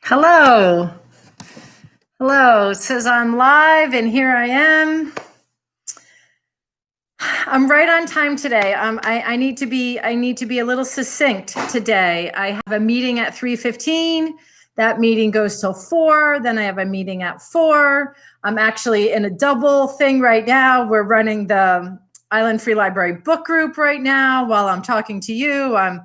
Hello. Hello. It says I'm live and here I am. I'm right on time today. I need to be a little succinct today. I have a meeting at 3:15. That meeting goes till 4. Then I have a meeting at 4. I'm actually in a double thing right now. We're running the Island Free Library book group right now while I'm talking to you. I'm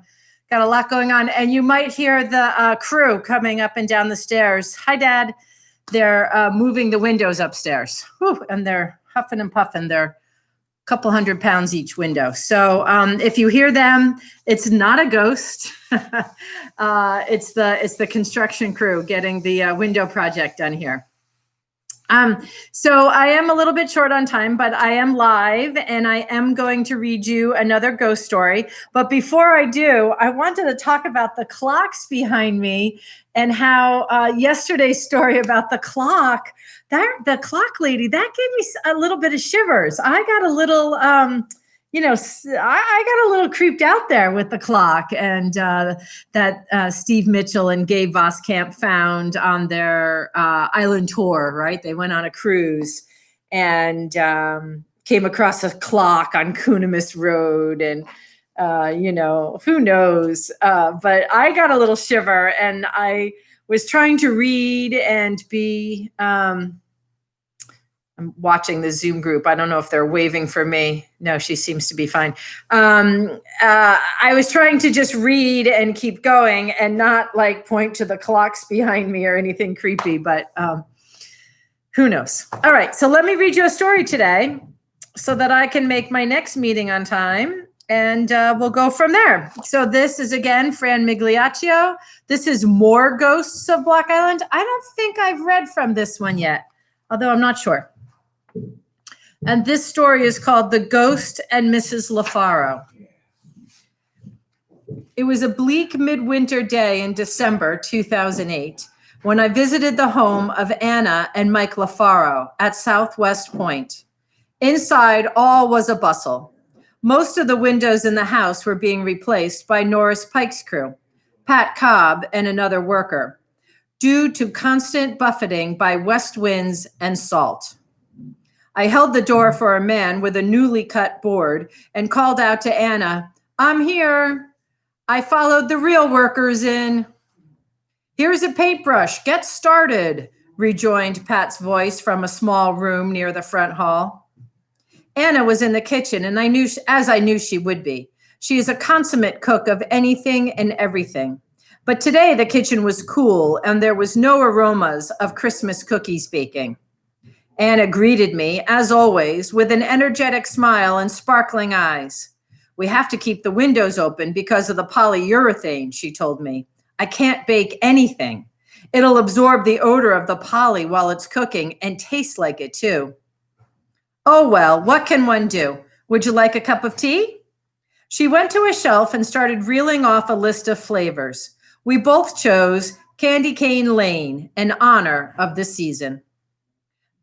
got a lot going on, and you might hear the crew coming up and down the stairs. Hi, Dad. They're moving the windows upstairs. Whew, and they're huffing and puffing. They're a couple 100 pounds each window. So if you hear them, it's not a ghost. It's the construction crew getting the window project done here. So I am a little bit short on time, but I am live and I am going to read you another ghost story. But before I do, I wanted to talk about the clocks behind me and how yesterday's story about the clock, the clock lady, that gave me a little bit of shivers. I got a little, I got a little creeped out there with the clock and that Steve Mitchell and Gabe Voskamp found on their island tour, right? They went on a cruise and came across a clock on Kunamis Road and, who knows? But I got a little shiver and I was trying to read and be... I'm watching the Zoom group. I don't know if they're waving for me. No, she seems to be fine. I was trying to just read and keep going and not like point to the clocks behind me or anything creepy, but who knows? All right, so let me read you a story today so that I can make my next meeting on time and we'll go from there. So this is, again, Fran Migliaccio. This is More Ghosts of Block Island. I don't think I've read from this one yet, although I'm not sure. And this story is called The Ghost and Mrs Lafaro. It was a bleak midwinter day in December 2008 when I visited the home of Anna and Mike Lafaro at Southwest Point. Inside, all was a bustle. Most of the windows in the house were being replaced by Norris Pike's crew, Pat Cobb and another worker, due to constant buffeting by west winds and salt. I held the door for a man with a newly cut board and called out to Anna, "I'm here." I followed the real workers in. "Here's a paintbrush. Get started," rejoined Pat's voice from a small room near the front hall. Anna was in the kitchen, and I knew she would be. She is a consummate cook of anything and everything. But today the kitchen was cool, and there was no aromas of Christmas cookies baking. Anna greeted me, as always, with an energetic smile and sparkling eyes. "We have to keep the windows open because of the polyurethane," she told me. "I can't bake anything. It'll absorb the odor of the poly while it's cooking and taste like it too." "Oh, well, what can one do? Would you like a cup of tea?" She went to a shelf and started reeling off a list of flavors. We both chose Candy Cane Lane in honor of the season.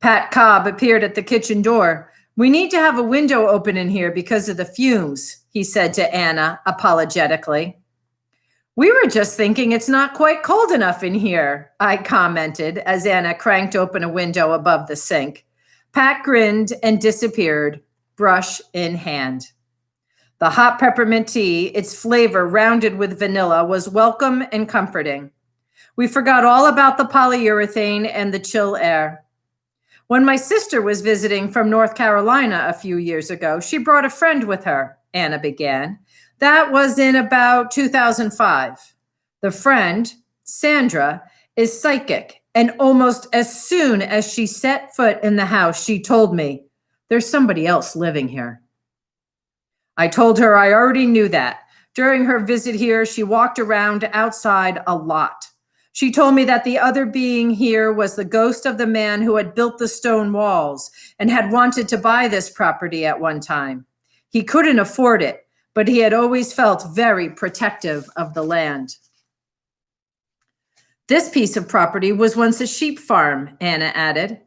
Pat Cobb appeared at the kitchen door. "We need to have a window open in here because of the fumes," he said to Anna apologetically. "We were just thinking it's not quite cold enough in here," I commented as Anna cranked open a window above the sink. Pat grinned and disappeared, brush in hand. The hot peppermint tea, its flavor rounded with vanilla, was welcome and comforting. We forgot all about the polyurethane and the chill air. When my sister was visiting from North Carolina a few years ago, she brought a friend with her, Anna began. That was in about 2005. The friend, Sandra, is psychic, and almost as soon as she set foot in the house, she told me, "There's somebody else living here." I told her I already knew that. During her visit here, she walked around outside a lot. She told me that the other being here was the ghost of the man who had built the stone walls and had wanted to buy this property at one time. He couldn't afford it, but he had always felt very protective of the land. "This piece of property was once a sheep farm," Anna added.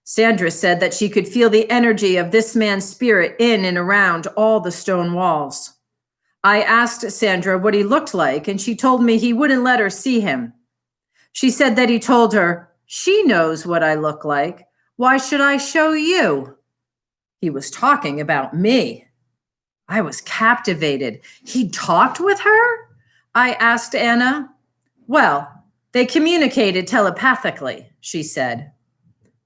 Sandra said that she could feel the energy of this man's spirit in and around all the stone walls. I asked Sandra what he looked like, and she told me he wouldn't let her see him. She said that he told her, "She knows what I look like. Why should I show you?" He was talking about me. I was captivated. He talked with her? I asked Anna. Well, they communicated telepathically, she said.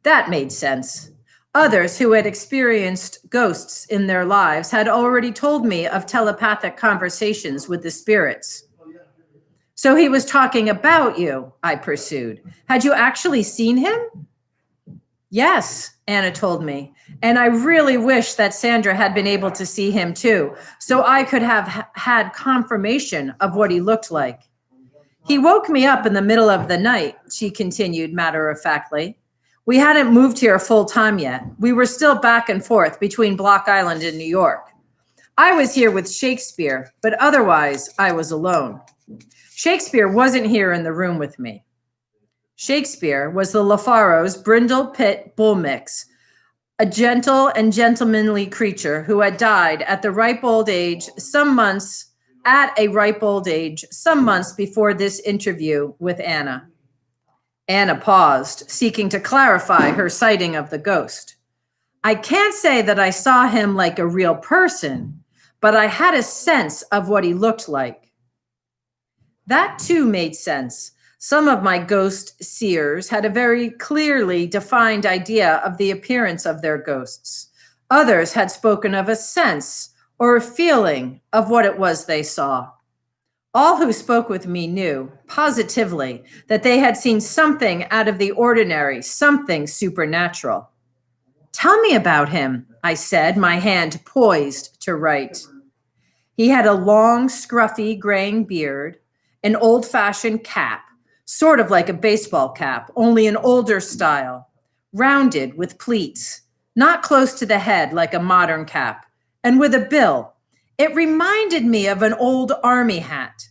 That made sense. Others who had experienced ghosts in their lives had already told me of telepathic conversations with the spirits. So he was talking about you, I pursued. Had you actually seen him? Yes, Anna told me. And I really wish that Sandra had been able to see him too, so I could have had confirmation of what he looked like. He woke me up in the middle of the night, she continued matter-of-factly. We hadn't moved here full time yet. We were still back and forth between Block Island and New York. I was here with Shakespeare, but otherwise I was alone. Shakespeare wasn't here in the room with me. Shakespeare was the Lafaro's brindle pit bull mix, a gentle and gentlemanly creature who had died at a ripe old age some months before this interview with Anna. Anna paused, seeking to clarify her sighting of the ghost. I can't say that I saw him like a real person, but I had a sense of what he looked like. That too made sense. Some of my ghost seers had a very clearly defined idea of the appearance of their ghosts. Others had spoken of a sense or a feeling of what it was they saw. All who spoke with me knew, positively, that they had seen something out of the ordinary, something supernatural. Tell me about him, I said, my hand poised to write. He had a long, scruffy, graying beard, an old-fashioned cap, sort of like a baseball cap, only an older style, rounded with pleats, not close to the head like a modern cap, and with a bill. It reminded me of an old army hat.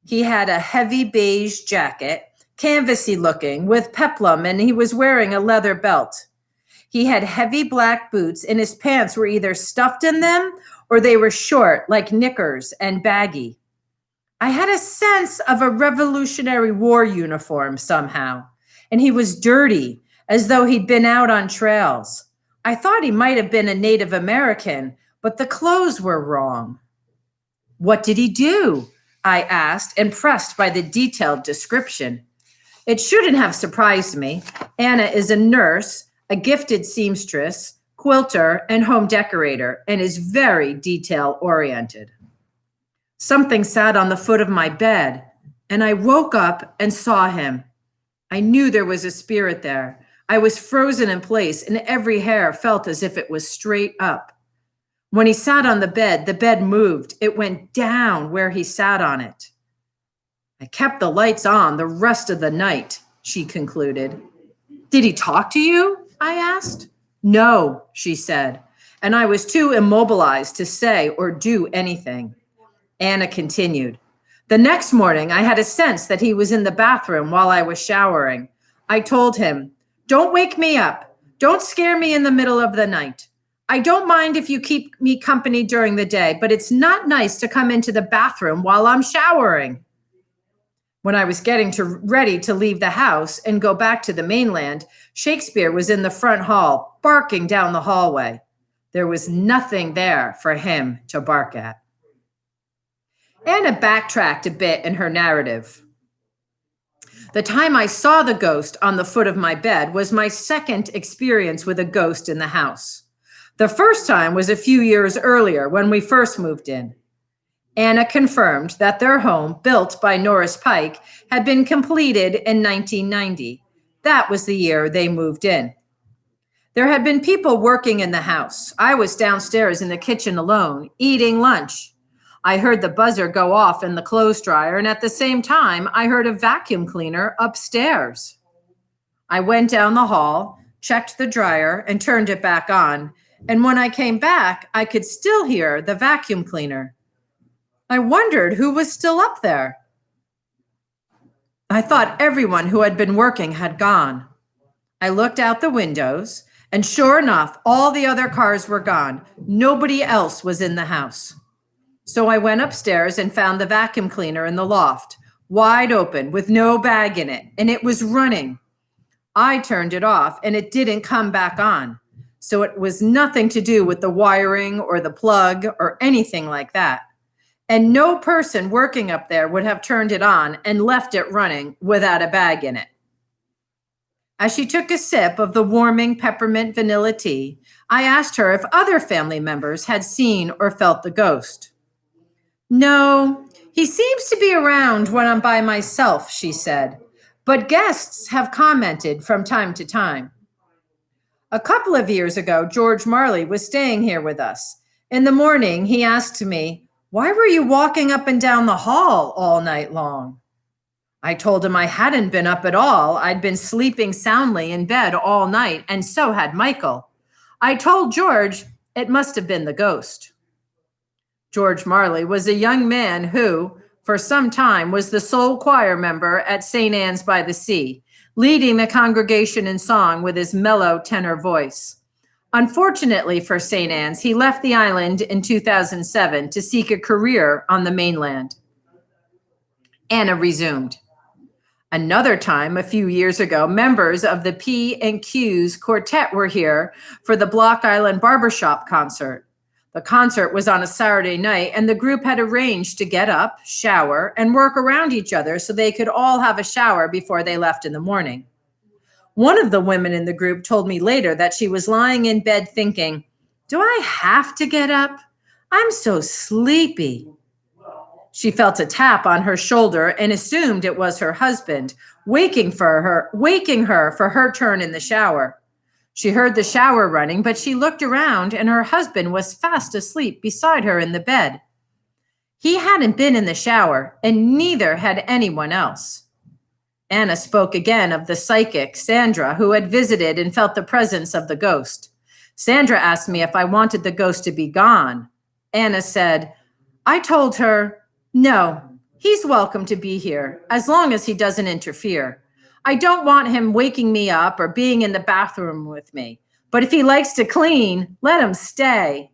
He had a heavy beige jacket, canvassy looking, with peplum, and he was wearing a leather belt. He had heavy black boots, and his pants were either stuffed in them or they were short, like knickers, and baggy. I had a sense of a Revolutionary War uniform somehow, and he was dirty, as though he'd been out on trails. I thought he might have been a Native American, but the clothes were wrong. What did he do? I asked, impressed by the detailed description. It shouldn't have surprised me. Anna is a nurse, a gifted seamstress, quilter, and home decorator, and is very detail-oriented. Something sat on the foot of my bed, and I woke up and saw him. I knew there was a spirit there. I was frozen in place, and every hair felt as if it was straight up. When he sat on the bed moved. It went down where he sat on it. I kept the lights on the rest of the night, she concluded. Did he talk to you? I asked. No, she said, and I was too immobilized to say or do anything. Anna continued. The next morning, I had a sense that he was in the bathroom while I was showering. I told him, "Don't wake me up. Don't scare me in the middle of the night. I don't mind if you keep me company during the day, but it's not nice to come into the bathroom while I'm showering." When I was getting ready to leave the house and go back to the mainland, Shakespeare was in the front hall, barking down the hallway. There was nothing there for him to bark at. Anna backtracked a bit in her narrative. The time I saw the ghost on the foot of my bed was my second experience with a ghost in the house. The first time was a few years earlier when we first moved in. Anna confirmed that their home, built by Norris Pike, had been completed in 1990. That was the year they moved in. There had been people working in the house. I was downstairs in the kitchen alone, eating lunch. I heard the buzzer go off in the clothes dryer, and at the same time, I heard a vacuum cleaner upstairs. I went down the hall, checked the dryer, and turned it back on. And when I came back, I could still hear the vacuum cleaner. I wondered who was still up there. I thought everyone who had been working had gone. I looked out the windows, and sure enough, all the other cars were gone. Nobody else was in the house. So I went upstairs and found the vacuum cleaner in the loft, wide open with no bag in it, and it was running. I turned it off and it didn't come back on. So it was nothing to do with the wiring or the plug or anything like that. And no person working up there would have turned it on and left it running without a bag in it. As she took a sip of the warming peppermint vanilla tea, I asked her if other family members had seen or felt the ghost. No, he seems to be around when I'm by myself, she said, but guests have commented from time to time. A couple of years ago, George Marley was staying here with us. In the morning, he asked me, "Why were you walking up and down the hall all night long?" I told him I hadn't been up at all. I'd been sleeping soundly in bed all night, and so had Michael. I told George it must have been the ghost. George Marley was a young man who, for some time, was the sole choir member at St. Anne's by the Sea, leading the congregation in song with his mellow tenor voice. Unfortunately for St. Anne's, he left the island in 2007 to seek a career on the mainland. Anna resumed. Another time, a few years ago, members of the P&Q's quartet were here for the Block Island Barbershop concert. The concert was on a Saturday night, and the group had arranged to get up, shower, and work around each other so they could all have a shower before they left in the morning. One of the women in the group told me later that she was lying in bed thinking, "Do I have to get up? I'm so sleepy." She felt a tap on her shoulder and assumed it was her husband, waking her for her turn in the shower. She heard the shower running, but she looked around and her husband was fast asleep beside her in the bed. He hadn't been in the shower, and neither had anyone else. Anna spoke again of the psychic, Sandra, who had visited and felt the presence of the ghost. Sandra asked me if I wanted the ghost to be gone. Anna said, I told her, no, he's welcome to be here, as long as he doesn't interfere. I don't want him waking me up or being in the bathroom with me. But if he likes to clean, let him stay.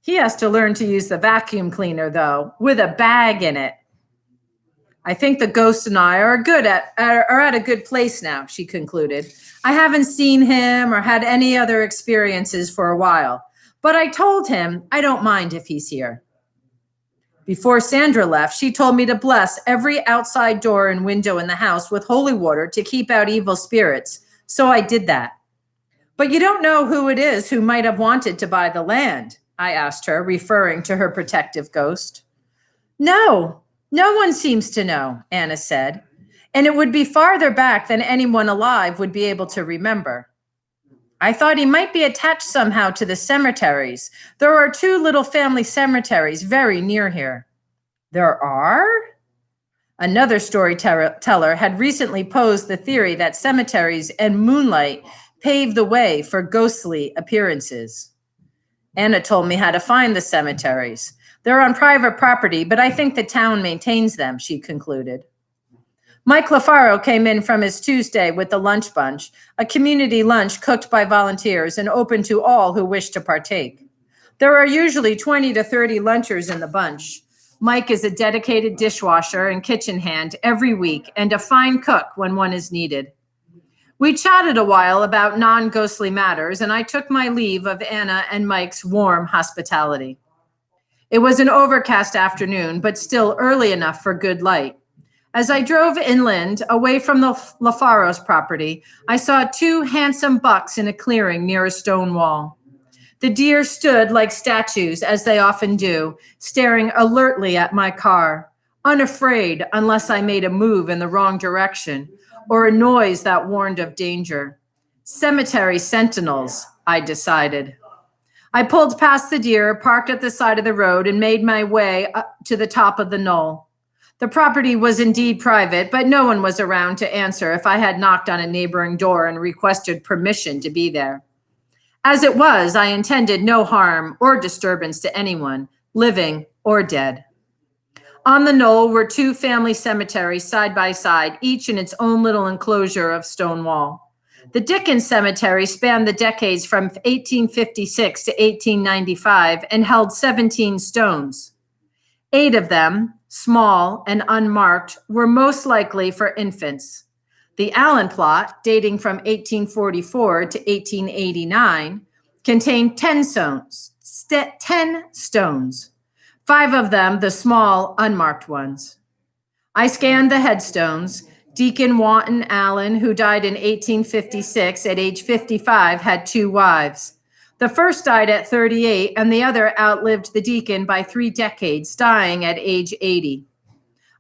He has to learn to use the vacuum cleaner, though, with a bag in it. I think the ghost and I are at a good place now, she concluded. I haven't seen him or had any other experiences for a while, but I told him I don't mind if he's here. Before Sandra left, she told me to bless every outside door and window in the house with holy water to keep out evil spirits, so I did that. But you don't know who it is who might have wanted to buy the land, I asked her, referring to her protective ghost. No one seems to know, Anna said, and it would be farther back than anyone alive would be able to remember. I thought he might be attached somehow to the cemeteries. There are 2 little family cemeteries very near here. There are? Another storyteller had recently posed the theory that cemeteries and moonlight pave the way for ghostly appearances. Anna told me how to find the cemeteries. They're on private property, but I think the town maintains them, she concluded. Mike Lafaro came in from his Tuesday with the lunch bunch, a community lunch cooked by volunteers and open to all who wish to partake. There are usually 20 to 30 lunchers in the bunch. Mike is a dedicated dishwasher and kitchen hand every week and a fine cook when one is needed. We chatted a while about non-ghostly matters, and I took my leave of Anna and Mike's warm hospitality. It was an overcast afternoon, but still early enough for good light. As I drove inland, away from the Lafaro's property, I saw 2 handsome bucks in a clearing near a stone wall. The deer stood like statues, as they often do, staring alertly at my car, unafraid unless I made a move in the wrong direction or a noise that warned of danger. Cemetery sentinels, I decided. I pulled past the deer, parked at the side of the road, and made my way up to the top of the knoll. The property was indeed private, but no one was around to answer if I had knocked on a neighboring door and requested permission to be there. As it was, I intended no harm or disturbance to anyone, living or dead. On the knoll were 2 family cemeteries side by side, each in its own little enclosure of stone wall. The Dickens Cemetery spanned the decades from 1856 to 1895 and held 17 stones. 8 of them, small and unmarked, were most likely for infants. The Allen plot, dating from 1844 to 1889, contained 10 stones, 10 stones, 5 of them the small, unmarked ones. I scanned the headstones. Deacon Wanton Allen, who died in 1856 at age 55, had 2 wives. The first died at 38, and the other outlived the deacon by 3 decades, dying at age 80.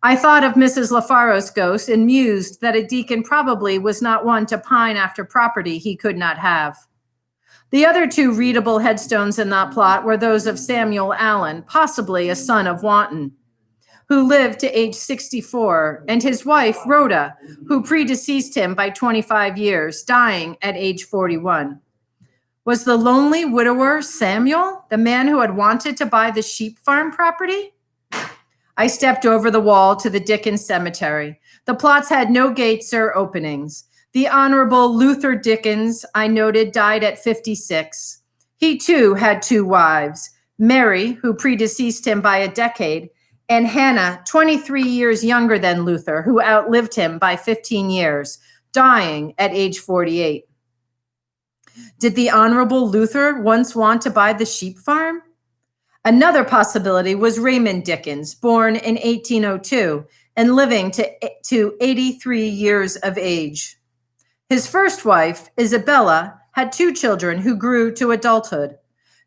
I thought of Mrs. Lafaro's ghost and mused that a deacon probably was not one to pine after property he could not have. The other 2 readable headstones in that plot were those of Samuel Allen, possibly a son of Wanton, who lived to age 64, and his wife, Rhoda, who predeceased him by 25 years, dying at age 41. Was the lonely widower Samuel the man who had wanted to buy the sheep farm property? I stepped over the wall to the Dickens cemetery. The plots had no gates or openings. The Honorable Luther Dickens, I noted, died at 56. He too had 2 wives, Mary, who predeceased him by a decade, and Hannah, 23 years younger than Luther, who outlived him by 15 years, dying at age 48. Did the Honorable Luther once want to buy the sheep farm? Another possibility was Raymond Dickens, born in 1802 and living to 83 years of age. His first wife, Isabella, had 2 children who grew to adulthood.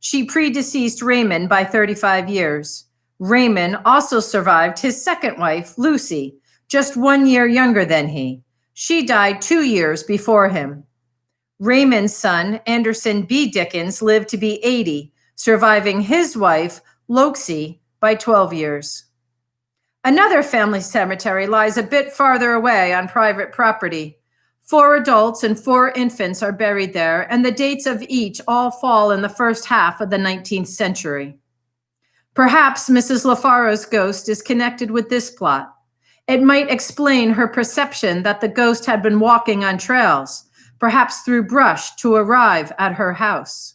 She predeceased Raymond by 35 years. Raymond also survived his second wife, Lucy, just 1 year younger than he. She died 2 years before him. Raymond's son, Anderson B. Dickens, lived to be 80, surviving his wife, Loxie, by 12 years. Another family cemetery lies a bit farther away on private property. 4 adults and 4 infants are buried there, and the dates of each all fall in the first half of the 19th century. Perhaps Mrs. Lafaro's ghost is connected with this plot. It might explain her perception that the ghost had been walking on trails, perhaps through brush, to arrive at her house.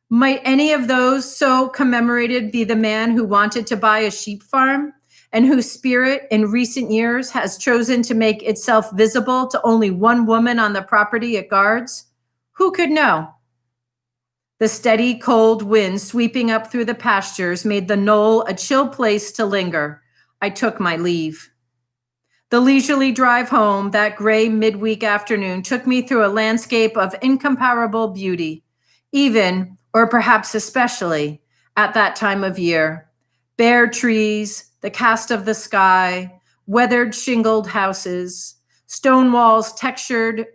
Might any of those so commemorated be the man who wanted to buy a sheep farm and whose spirit in recent years has chosen to make itself visible to only 1 woman on the property it guards? Who could know? The steady, cold wind sweeping up through the pastures made the knoll a chill place to linger. I took my leave. The leisurely drive home that gray midweek afternoon took me through a landscape of incomparable beauty, even, or perhaps especially, at that time of year. Bare trees, the cast of the sky, weathered shingled houses, stone walls textured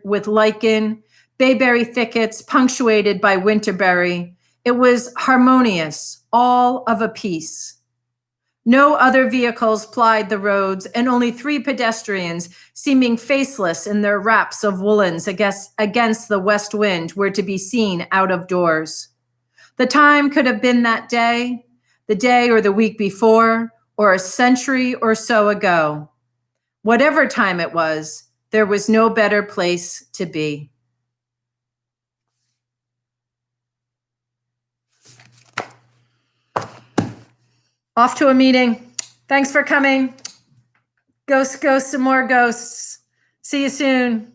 with lichen, bayberry thickets punctuated by winterberry. It was harmonious, all of a piece. No other vehicles plied the roads, and only 3 pedestrians, seeming faceless in their wraps of woolens against the west wind, were to be seen out of doors. The time could have been that day, the day or the week before, or a century or so ago. Whatever time it was, there was no better place to be. Off to a meeting. Thanks for coming. Ghosts, and more ghosts. See you soon.